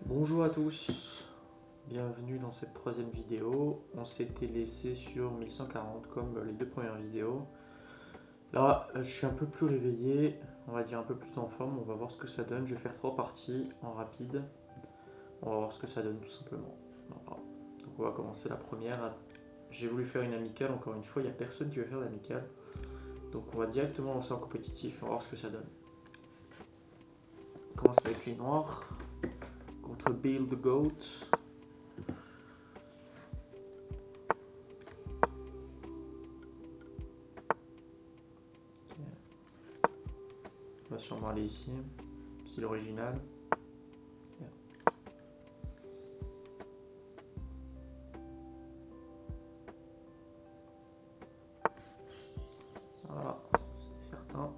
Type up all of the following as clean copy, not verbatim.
Bonjour à tous, bienvenue dans cette troisième vidéo. On s'était laissé sur 1140 comme les deux premières vidéos. Là, je suis un peu plus réveillé, on va dire un peu plus en forme. On va voir ce que ça donne. Je vais faire 3 parties en rapide. On va voir ce que ça donne tout simplement. Voilà. Donc on va commencer la première. J'ai voulu faire une amicale, encore une fois, il n'y a personne qui veut faire d'amicale. Donc on va directement lancer en compétitif, on va voir ce que ça donne. On commence avec les noirs contre Bill the Goat. On va sûrement aller ici, c'est l'original. Voilà, c'était certain.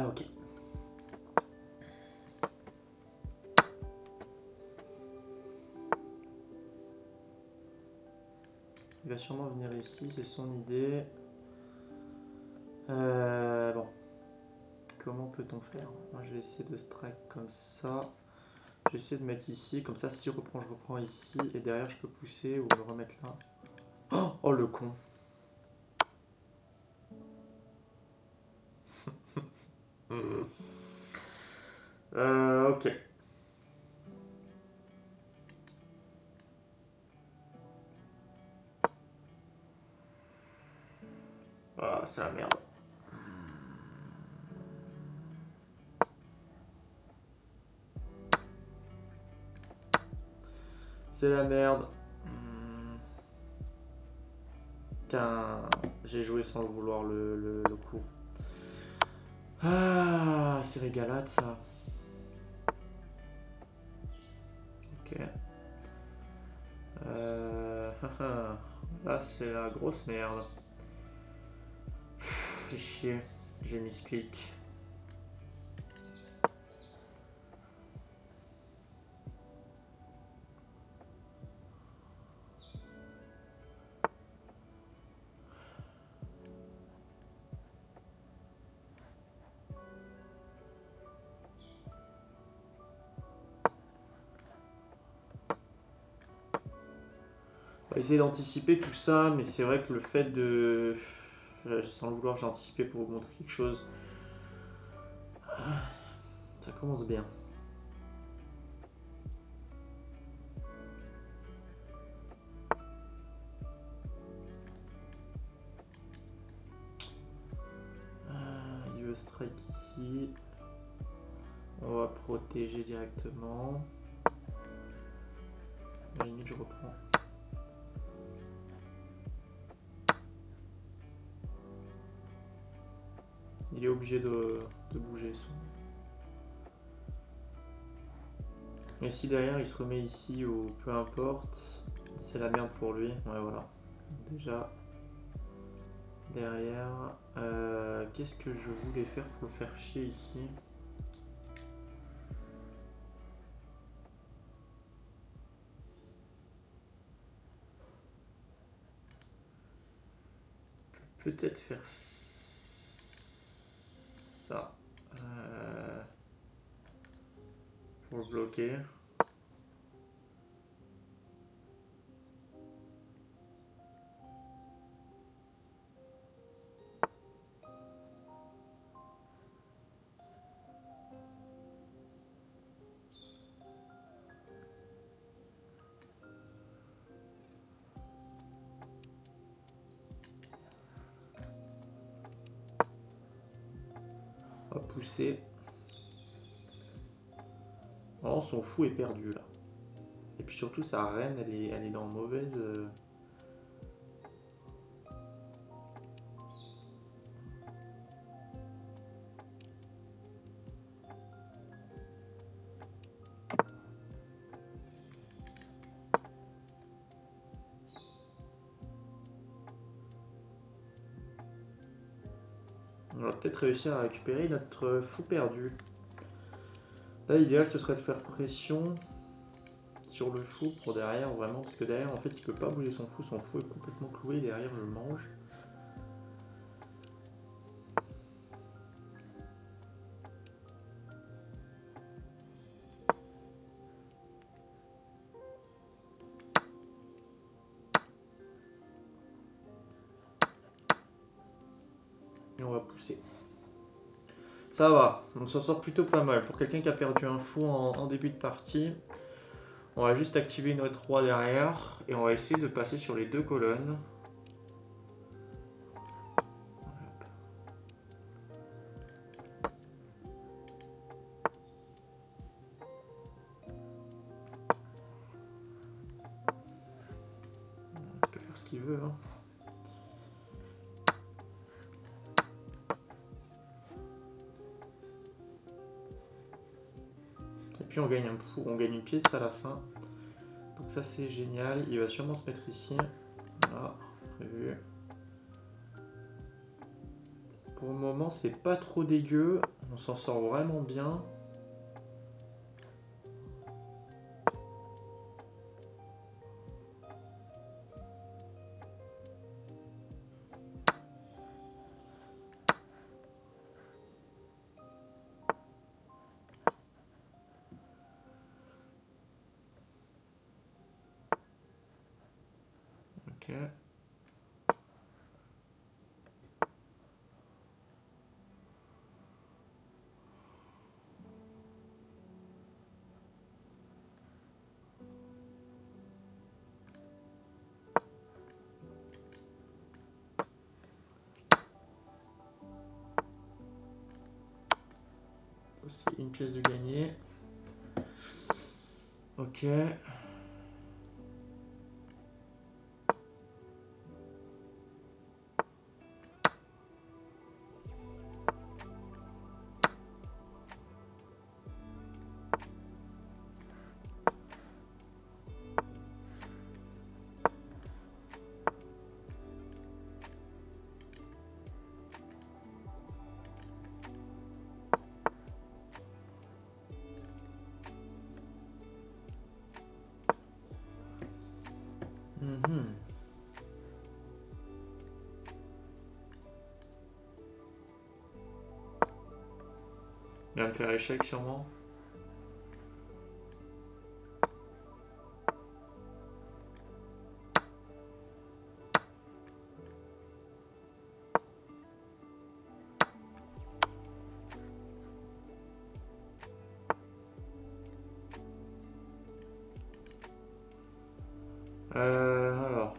Ok. Il va sûrement venir ici, c'est son idée. Bon. Comment peut-on faire? Moi je vais essayer de strike comme ça. Je vais essayer de mettre ici, comme ça si je reprends ici. Et derrière je peux pousser ou me remettre là. Oh le con. Ok. Ah, c'est la merde. C'est la merde. Putain, j'ai joué sans le vouloir le coup. Ah, c'est régalade ça. Ok. Là c'est la grosse merde. Fais chier, j'ai mis ce clic. On va essayer d'anticiper tout ça, mais c'est vrai que le fait de... Sans le vouloir, j'ai anticipé pour vous montrer quelque chose. Ça commence bien. Il veut strike ici. On va protéger directement. À la limite, je reprends. Il est obligé de bouger son. Mais si derrière il se remet ici ou peu importe, c'est la merde pour lui. Ouais, voilà. Déjà, derrière, qu'est-ce que je voulais faire pour le faire chier ici? Peut-être faire ça pour le bloquer. On va pousser. Oh, son fou est perdu là. Et puis surtout sa reine, elle est dans mauvaise. On va peut-être réussir à récupérer notre fou perdu. Là, l'idéal ce serait de faire pression sur le fou pour derrière, vraiment, parce que derrière, en fait, il peut pas bouger son fou est complètement cloué, derrière, je mange. Et on va pousser. Ça va, on s'en sort plutôt pas mal. Pour quelqu'un qui a perdu un fou en début de partie, on va juste activer notre roi derrière et on va essayer de passer sur les deux colonnes. Il peut faire ce qu'il veut. Hein. Et puis on gagne un fou, on gagne une pièce à la fin. Donc ça c'est génial. Il va sûrement se mettre ici. Voilà, prévu. Pour le moment c'est pas trop dégueu. On s'en sort vraiment bien. Ok. Aussi une pièce de gagné. Ok. Mhm. Il va me faire échec sûrement. Alors.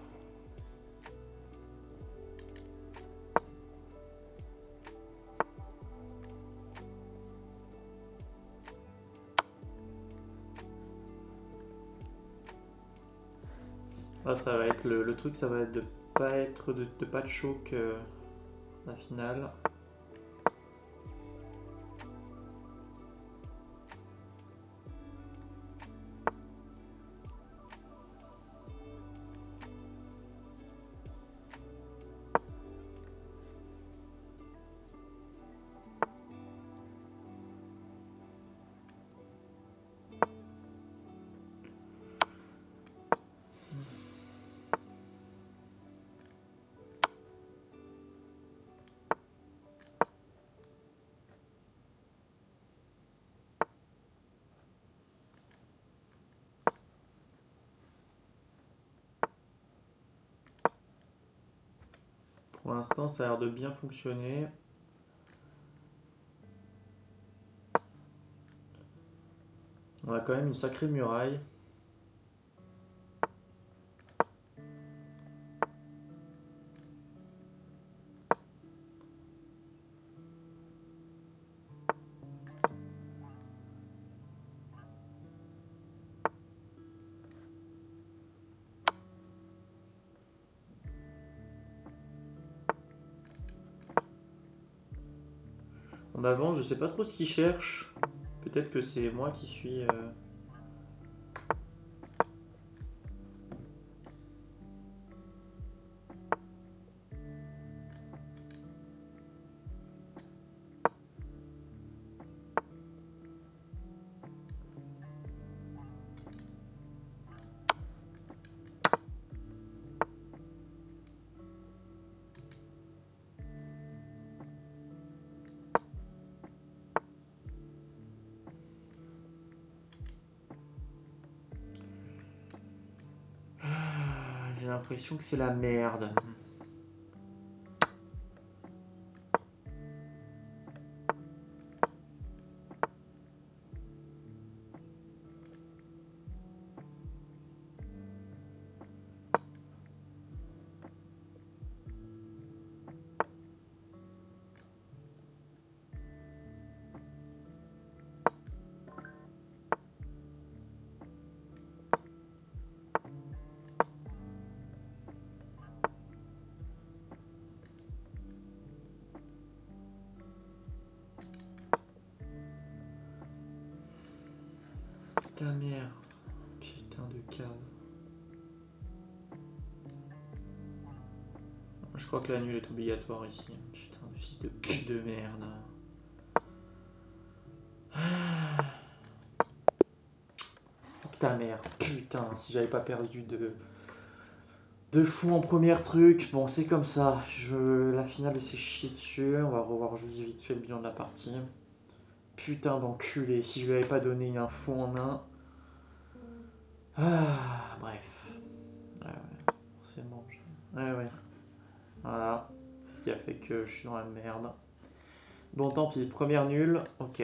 Là, ça va être le truc, ça va être de pas de choc la finale. Pour l'instant, ça a l'air de bien fonctionner. On a quand même une sacrée muraille. On avance, je sais pas trop ce qu'il cherche. Peut-être que c'est moi qui suis... J'ai l'impression que c'est la merde. Ta mère. Putain de cave. Je crois que la nulle est obligatoire ici. Putain de fils de pute de merde. Ta mère. Putain, si j'avais pas perdu de fou en premier truc. Bon, c'est comme ça. La finale, c'est chier dessus. On va revoir juste vite fait le bilan de la partie. Putain d'enculé. Si je lui avais pas donné un fou en un. Ah, bref. Ouais, forcément. Ouais. Voilà. C'est ce qui a fait que je suis dans la merde. Bon, tant pis. Première nulle. Ok.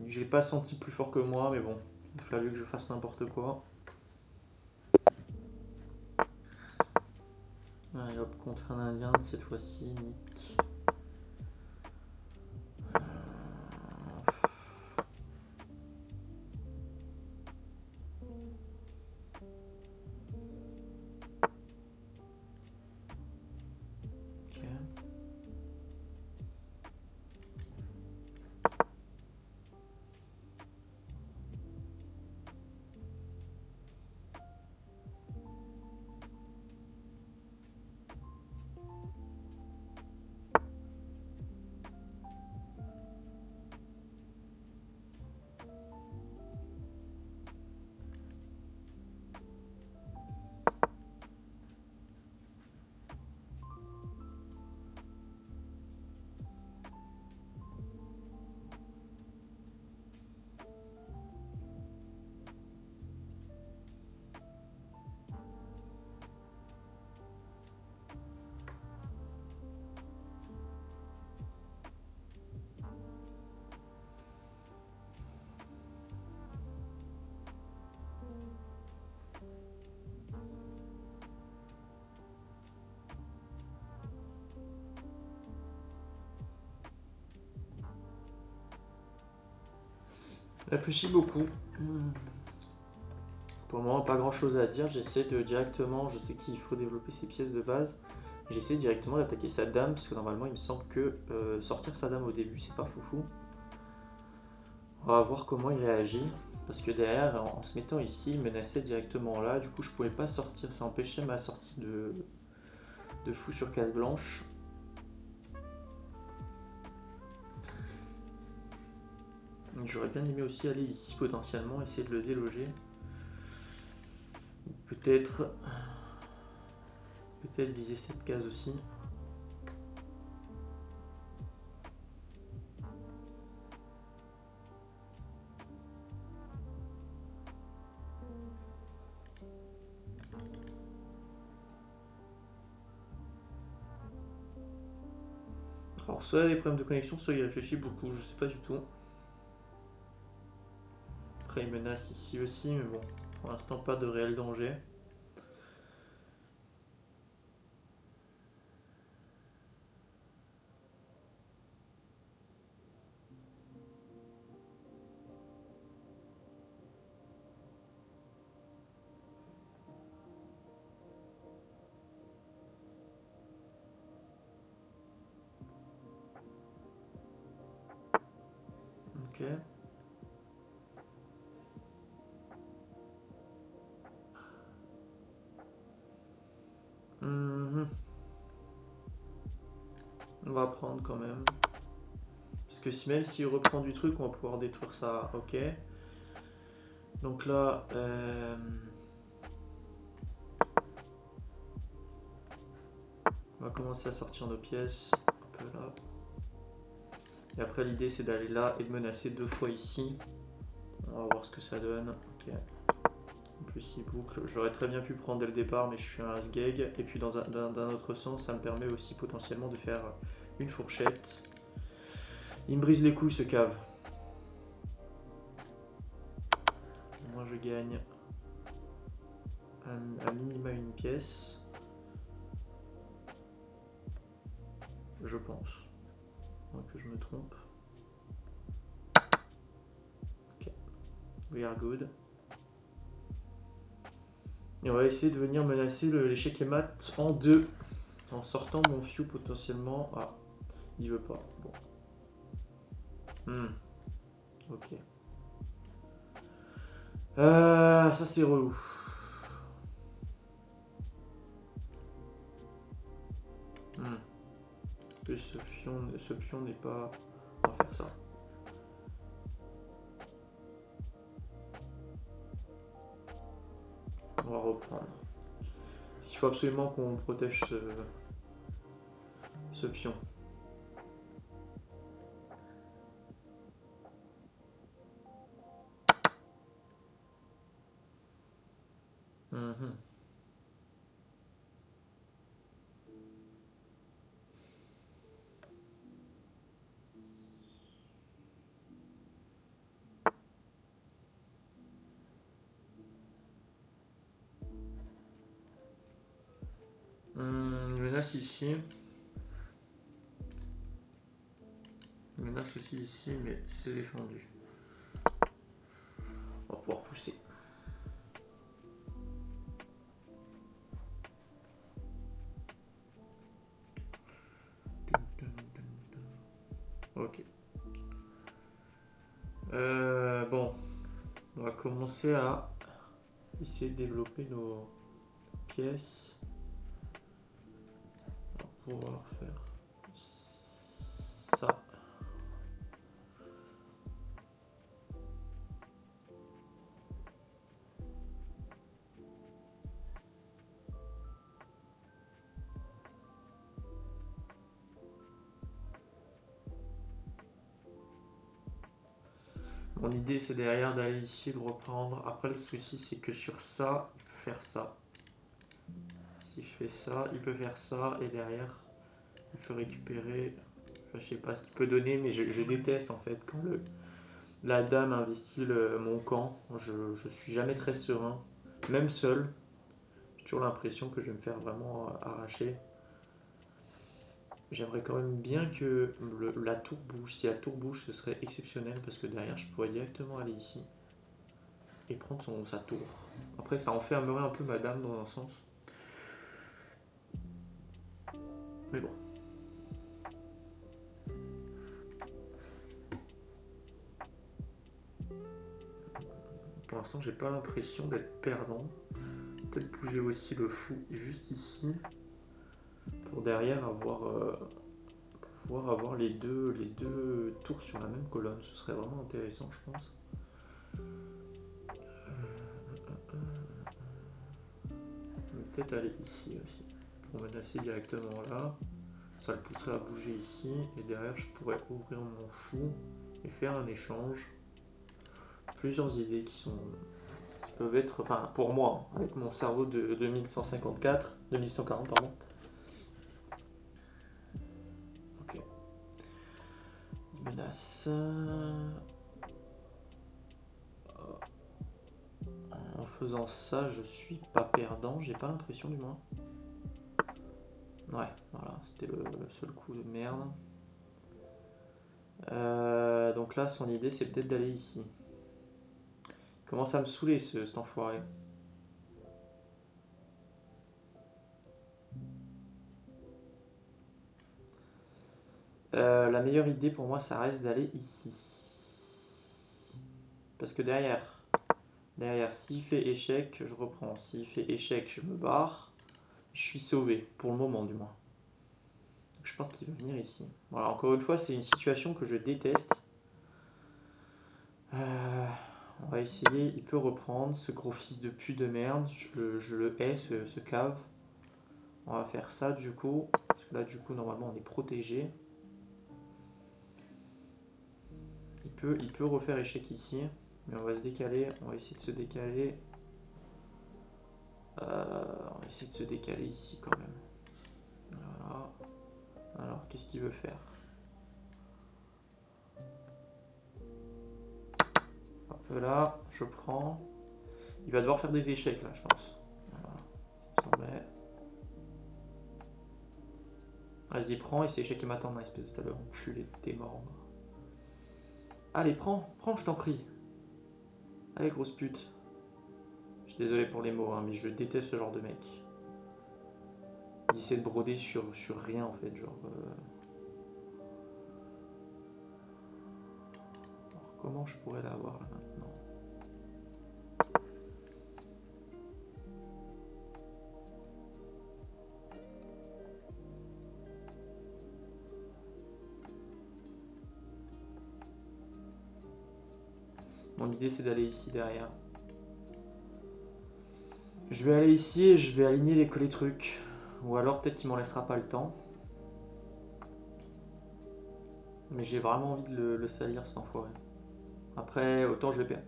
Je l'ai pas senti plus fort que moi, mais bon. Il a fallu que je fasse n'importe quoi. Allez hop, contre un indien, cette fois-ci, Nick. Ok. Réfléchis beaucoup. Pour le moment, pas grand chose à dire. J'essaie de directement. Je sais qu'il faut développer ses pièces de base. J'essaie directement d'attaquer sa dame. Parce que normalement, il me semble que sortir sa dame au début, c'est pas foufou. On va voir comment il réagit. Parce que derrière, en se mettant ici, il menaçait directement là. Du coup, je pouvais pas sortir. Ça empêchait ma sortie de fou sur case blanche. J'aurais bien aimé aussi aller ici potentiellement, essayer de le déloger. Peut-être viser cette case aussi. Alors soit il y a des problèmes de connexion, soit il réfléchit beaucoup, je sais pas du tout. Après il menace ici aussi, mais bon, pour l'instant pas de réel danger. Ok. On va prendre quand même. Parce que si, même s'il reprend du truc, on va pouvoir détruire ça. Ok. Donc là, on va commencer à sortir nos pièces. Un peu là. Et après l'idée c'est d'aller là et de menacer 2 fois ici. On va voir ce que ça donne. Ok. Donc plus il boucle. J'aurais très bien pu prendre dès le départ, mais je suis un as-gag. Et puis d'un autre sens, ça me permet aussi potentiellement de faire une fourchette. Il me brise les couilles ce cave. Moi je gagne à minima une pièce. Je pense. Moins que je me trompe. Ok. We are good. Et on va essayer de venir menacer l'échec et mat en deux. En sortant mon few potentiellement. Ah, il veut pas. Bon. Ok. Ça c'est relou. Ce pion n'est pas... On va faire ça. On va reprendre. Il faut absolument qu'on protège ce pion. Menace ici. Menace aussi ici, mais c'est défendu. On va pouvoir pousser. Ok. Bon. On va commencer à essayer de développer nos pièces. On va pouvoir faire ça. Mon idée c'est derrière d'aller ici et de reprendre. Après le souci c'est que sur ça, il peut faire ça. Si je fais ça, il peut faire ça et derrière il peut récupérer. Je sais pas ce qu'il peut donner, mais je déteste en fait quand la dame investit mon camp. Je suis jamais très serein, même seul. J'ai toujours l'impression que je vais me faire vraiment arracher. J'aimerais quand même bien que la tour bouge. Si la tour bouge, ce serait exceptionnel parce que derrière, je pourrais directement aller ici et prendre sa tour. Après, ça enfermerait un peu madame dans un sens. Mais bon. Pour l'instant, j'ai pas l'impression d'être perdant. Peut-être bouger aussi le fou juste ici pour derrière pouvoir avoir les deux tours sur la même colonne. Ce serait vraiment intéressant, je pense. Peut-être aller ici aussi pour menacer directement là. Ça le pousserait à bouger ici et derrière je pourrais ouvrir mon fou et faire un échange. Plusieurs idées qui peuvent être, enfin pour moi, avec mon cerveau de 2140 pardon. Ok. Il menace. En faisant ça, je suis pas perdant, j'ai pas l'impression du moins. Ouais, voilà, c'était le seul coup de merde. Donc là, son idée, c'est peut-être d'aller ici. Il commence à me saouler, cet enfoiré. La meilleure idée pour moi, ça reste d'aller ici. Parce que derrière, s'il fait échec, je reprends. S'il fait échec, je me barre. Je suis sauvé, pour le moment du moins. Donc je pense qu'il va venir ici. Voilà, encore une fois, c'est une situation que je déteste. On va essayer, il peut reprendre ce gros fils de pute de merde. Je le hais, ce cave. On va faire ça du coup. Parce que là, du coup, normalement, on est protégé. Il peut refaire échec ici. Mais on va se décaler. On va essayer de se décaler. essayer de se décaler ici quand même. Voilà. Alors, qu'est-ce qu'il veut faire? Hop là, je prends. Il va devoir faire des échecs là, je pense. Voilà, ça me semblait. Vas-y, prends, et ces échecs qui m'attendent, espèce de sale enculé, t'es mort. Allez, prends, prends, je t'en prie. Allez, grosse pute. Je suis désolé pour les mots, hein, mais je déteste ce genre de mec. Il essaie de broder sur rien en fait, genre. Alors, comment je pourrais l'avoir là maintenant? Mon idée c'est d'aller ici derrière. Je vais aller ici et je vais aligner les trucs. Ou alors peut-être qu'il m'en laissera pas le temps. Mais j'ai vraiment envie de le salir cet enfoiré. Après, autant je vais perdre.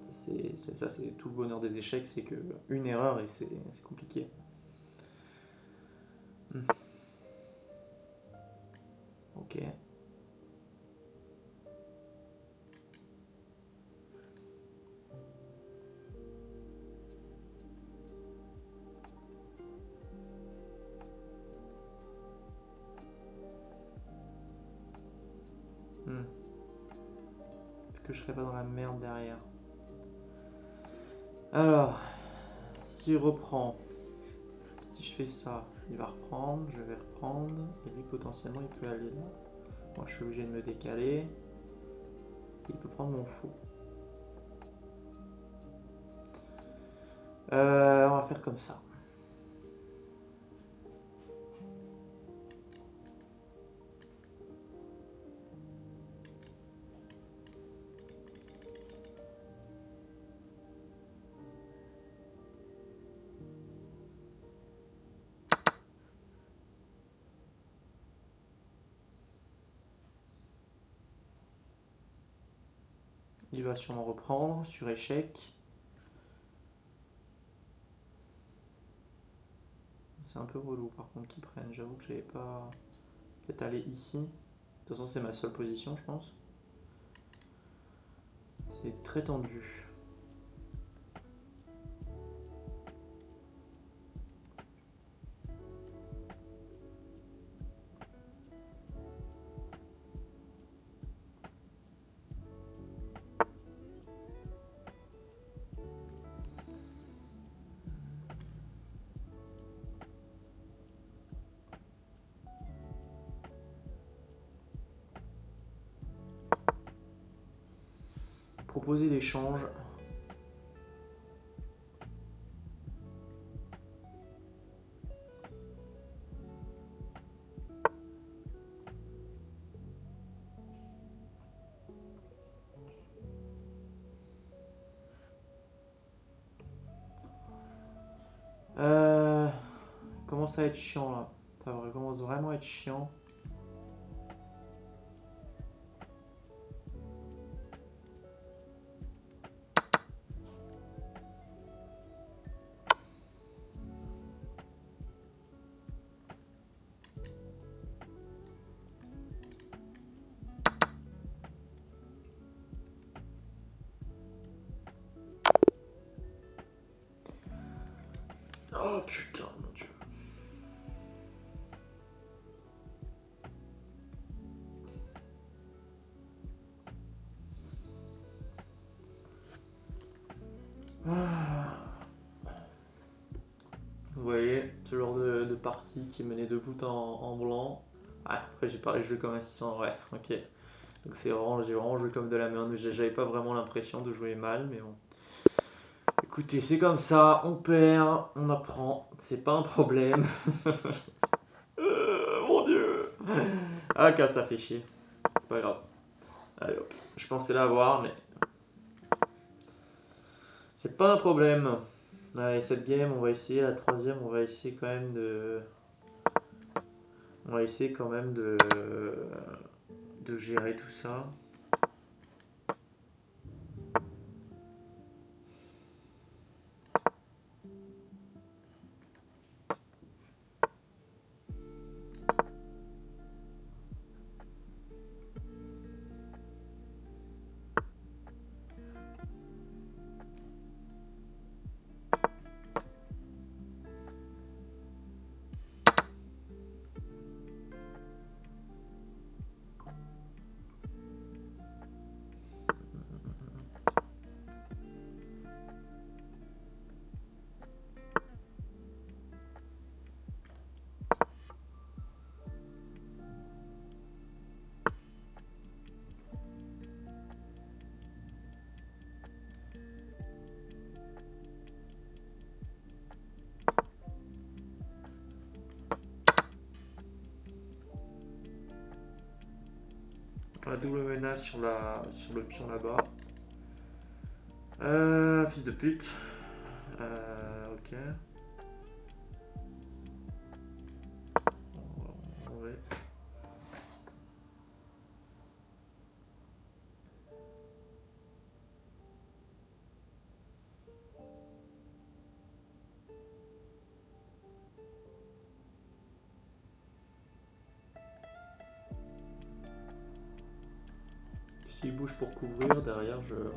Ça c'est tout le bonheur des échecs, c'est que une erreur et c'est compliqué. Ok. Est-ce que je serais pas dans la merde derrière? Alors, s'il reprend, si je fais ça, il va reprendre, je vais reprendre, et lui potentiellement il peut aller là. Moi je suis obligé de me décaler. Il peut prendre mon fou. On va faire comme ça. Il va sûrement reprendre sur échec. C'est un peu relou par contre qu'ils prennent. J'avoue que j'avais pas. Peut-être aller ici. De toute façon, c'est ma seule position, je pense. C'est très tendu. Proposer l'échange. Commence à être chiant là. Ça commence vraiment à être chiant. Oh putain, mon dieu. Vous voyez, ce genre de partie qui menait de bout en blanc. Ah, après j'ai pas joué comme assistant, ouais, ok. Donc c'est vraiment, j'ai vraiment joué comme de la merde. J'avais pas vraiment l'impression de jouer mal, mais bon. Écoutez, c'est comme ça, on perd, on apprend, c'est pas un problème. Mon dieu. Ah, car ça fait chier. C'est pas grave. Allez hop. Je pensais l'avoir, mais c'est pas un problème. Allez, cette game, on va essayer. La troisième, on va essayer quand même de. On va essayer quand même de gérer tout ça. La double menace sur le pion là-bas. Fils de pute. Ok. Ouais. S'il bouge pour couvrir, derrière je... Ok.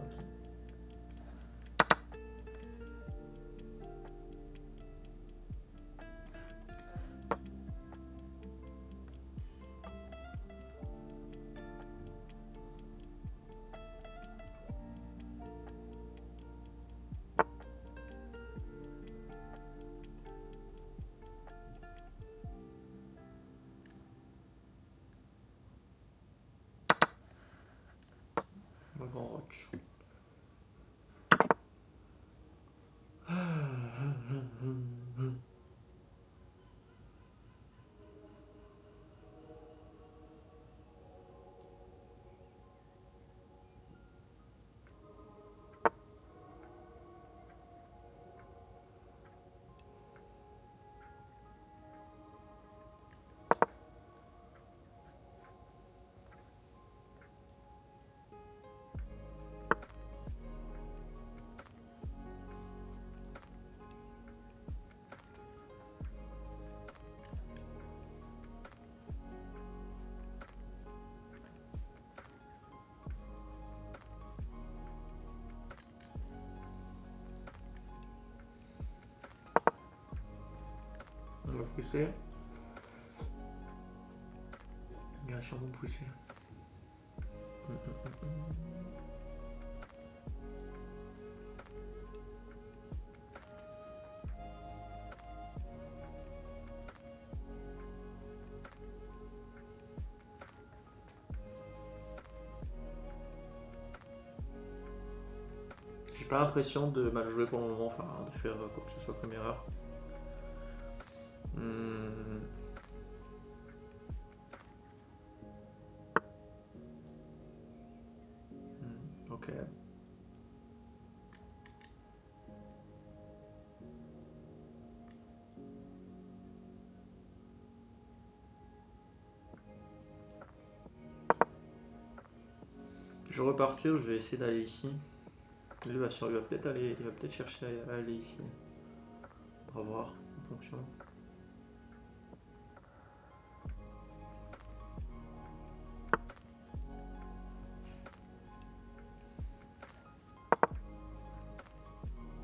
Le grand rock. On va pousser. Il va sûrement pousser. J'ai pas l'impression de mal jouer pour le moment, enfin de faire quoi que ce soit comme erreur. Ok. Je vais repartir, je vais essayer d'aller ici. Lui va peut-être chercher à aller ici. On va voir en fonction.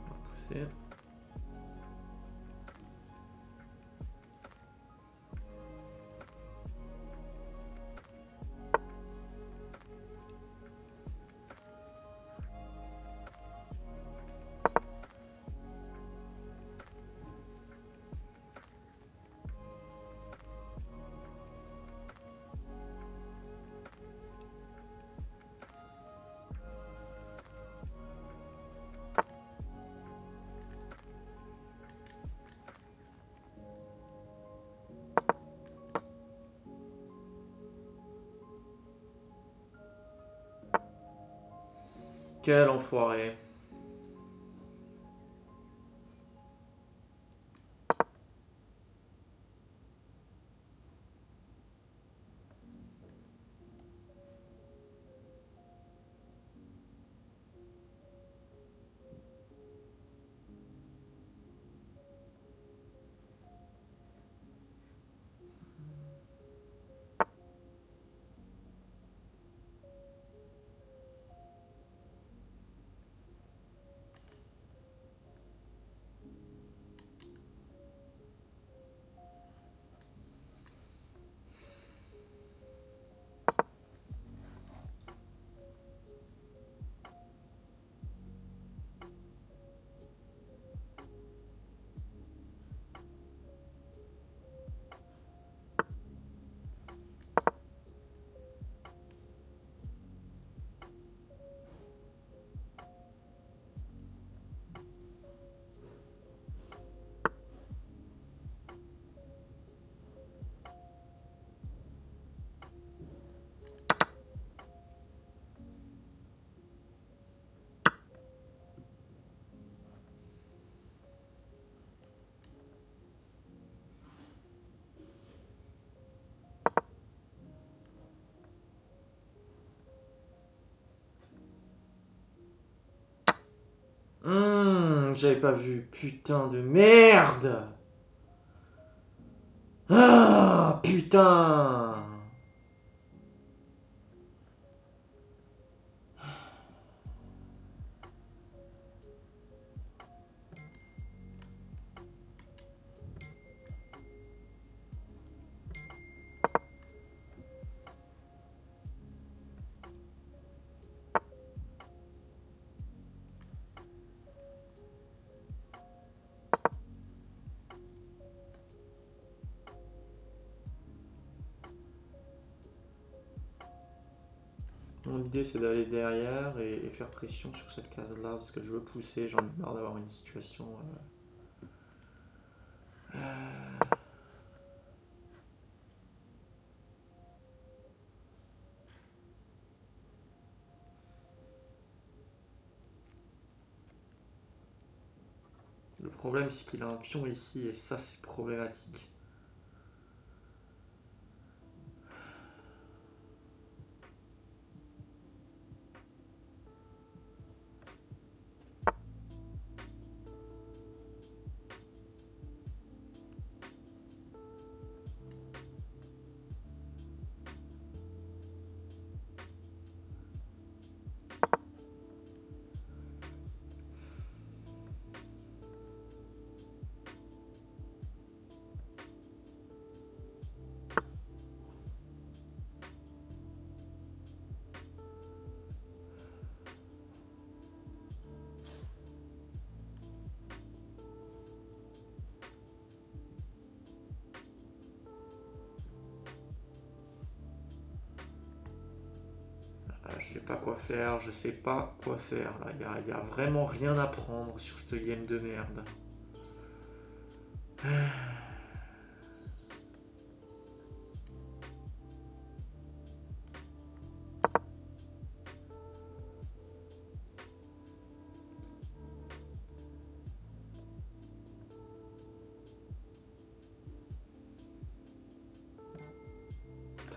On va pousser. Quel enfoiré. j'avais pas vu. Putain de merde. Ah, putain. Mon idée c'est d'aller derrière et faire pression sur cette case là parce que je veux pousser, j'en ai marre d'avoir une situation. Le problème c'est qu'il a un pion ici et ça c'est problématique. Je sais pas quoi faire, je sais pas quoi faire là, y a vraiment rien à prendre sur ce game de merde.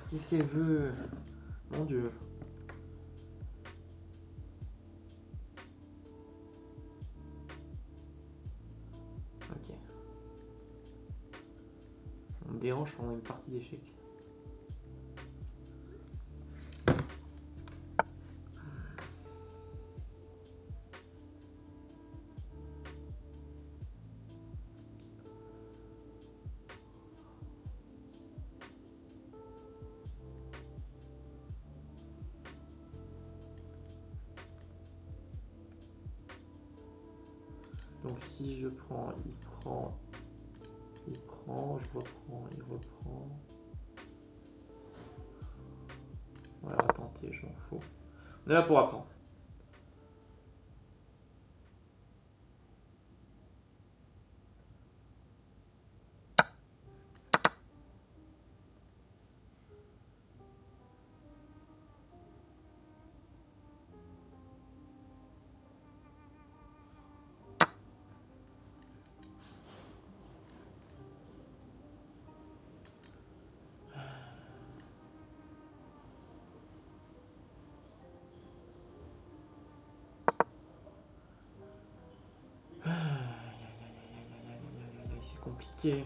Qu'est-ce qu'elle veut? Mon dieu. Ok. On me dérange pendant une partie d'échecs. Donc si je prends, il prend, je reprends, il reprend. On va tenter, je m'en fous. On est là pour apprendre. C'est compliqué.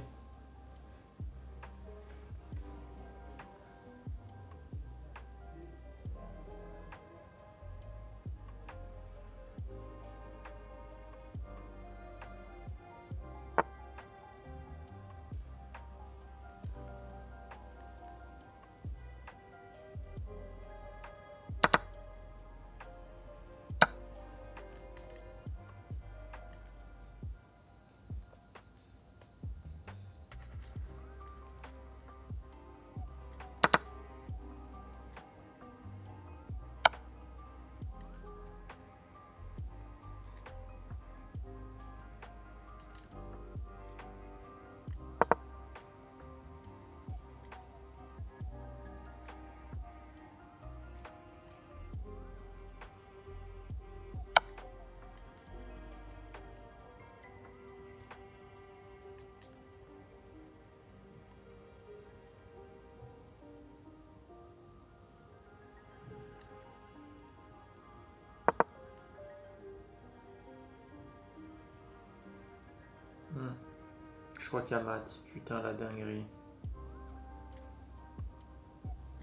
crois qu'il y a mat. Putain, la dinguerie.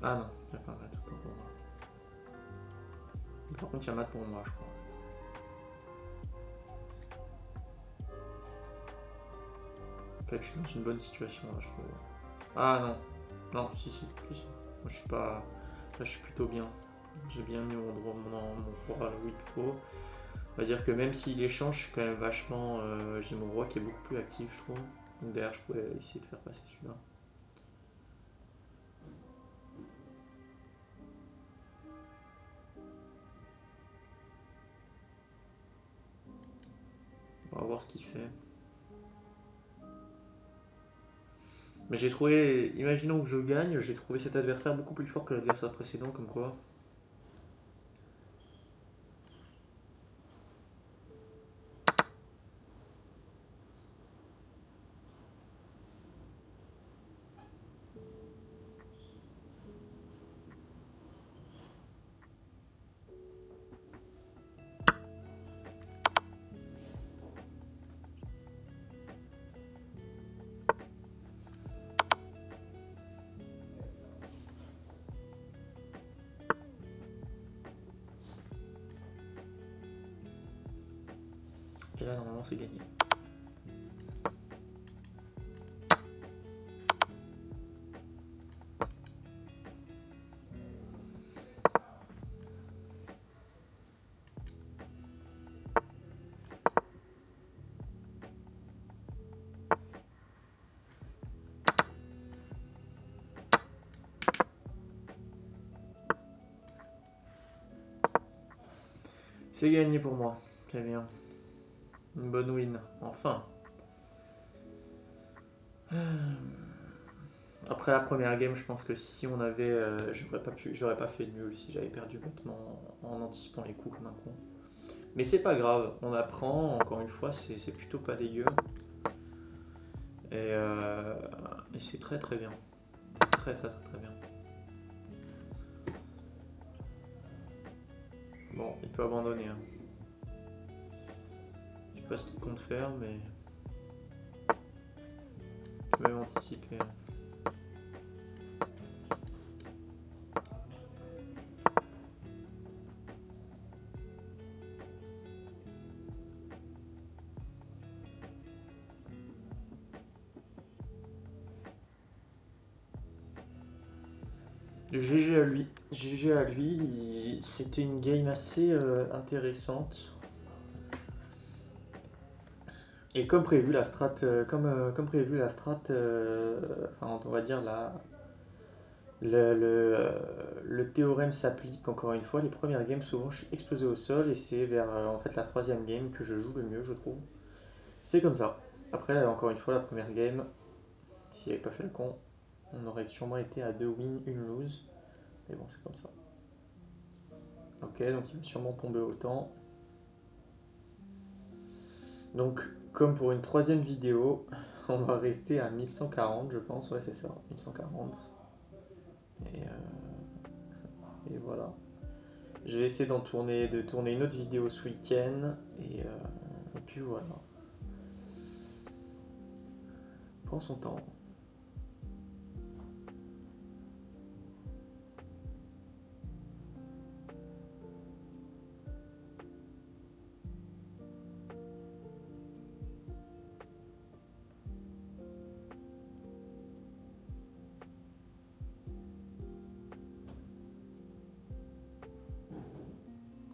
Ah non, il n'y a pas mat pour moi. Par contre, il y a mat pour moi, je crois. Fait que je suis dans une bonne situation là, je trouve. Ah non, non, si. Moi je suis pas. Là je suis plutôt bien. J'ai bien mis mon roi là où il faut. On va dire que même s'il échange, je suis quand même vachement. J'ai mon roi qui est beaucoup plus actif, je trouve. Donc derrière, je pouvais essayer de faire passer celui-là. On va voir ce qu'il fait. Mais j'ai trouvé, imaginons que je gagne, j'ai trouvé cet adversaire beaucoup plus fort que l'adversaire précédent, comme quoi. Et là, normalement, c'est gagné. C'est gagné pour moi. Très bien. Une bonne win. Enfin. Après la première game, je pense que si on avait. J'aurais pas fait nul si j'avais perdu bêtement en anticipant les coups comme un con. Mais c'est pas grave, on apprend, encore une fois, c'est plutôt pas dégueu. Et c'est très très bien. Très bien. Bon, il peut abandonner. Hein. Je sais pas ce qu'il compte faire, mais. Il peut même anticiper. Hein. GG à lui. GG à lui. C'était une game assez intéressante. Et comme prévu, la strat, comme prévu, la strat, enfin on va dire le théorème s'applique encore une fois. Les premières games, souvent, je suis explosé au sol et c'est vers en fait la troisième game que je joue le mieux, je trouve. C'est comme ça. Après, encore une fois, la première game, s'il n'avait pas fait le con, on aurait sûrement été à 2 wins, 1 lose. Mais bon, c'est comme ça. Ok, donc il va sûrement tomber autant. Donc, comme pour une troisième vidéo, on va rester à 1140, je pense. Ouais, c'est ça, 1140. Et voilà. Je vais essayer de tourner une autre vidéo ce week-end. Et puis voilà. Prends son temps.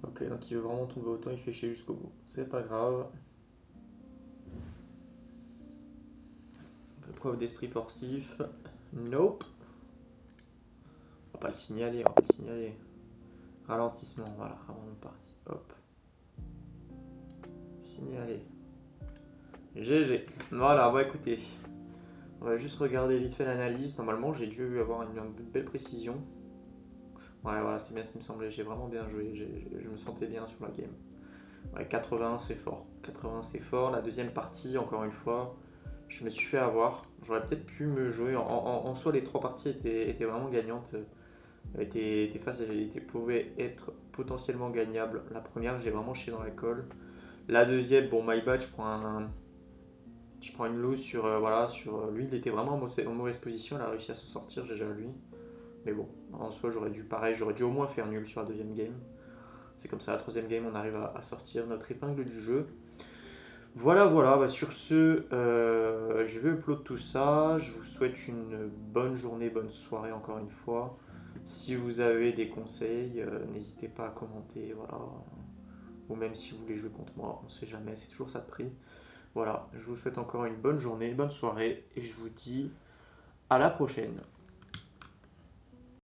Ok, donc il veut vraiment tomber autant, il fait chier jusqu'au bout. C'est pas grave. Preuve d'esprit sportif. Nope. On va pas le signaler, on va pas le signaler. Ralentissement, voilà, avant de partir. Hop. Signaler. GG. Voilà, bon écoutez. On va juste regarder vite fait l'analyse. Normalement, j'ai dû avoir une belle précision. Ouais, voilà, c'est bien ce qui me semblait. J'ai vraiment bien joué. Je me sentais bien sur la game. Ouais, 80, c'est fort. 80, c'est fort. La deuxième partie, encore une fois, je me suis fait avoir. J'aurais peut-être pu me jouer. En soi, les trois parties étaient vraiment gagnantes. Pouvaient être potentiellement gagnables. La première, j'ai vraiment chié dans la colle. La deuxième, bon, my bad, Je prends une loose sur, voilà, sur lui, il était vraiment en mauvaise position, il a réussi à se sortir, GG à lui. Mais bon, en soi, j'aurais dû au moins faire nul sur la deuxième game. C'est comme ça, la troisième game, on arrive à sortir notre épingle du jeu. Voilà, voilà, bah sur ce, je vais upload tout ça. Je vous souhaite une bonne journée, bonne soirée encore une fois. Si vous avez des conseils, n'hésitez pas à commenter, voilà. Ou même si vous voulez jouer contre moi, on sait jamais, c'est toujours ça de prix. Voilà, je vous souhaite encore une bonne journée, bonne soirée, et je vous dis à la prochaine.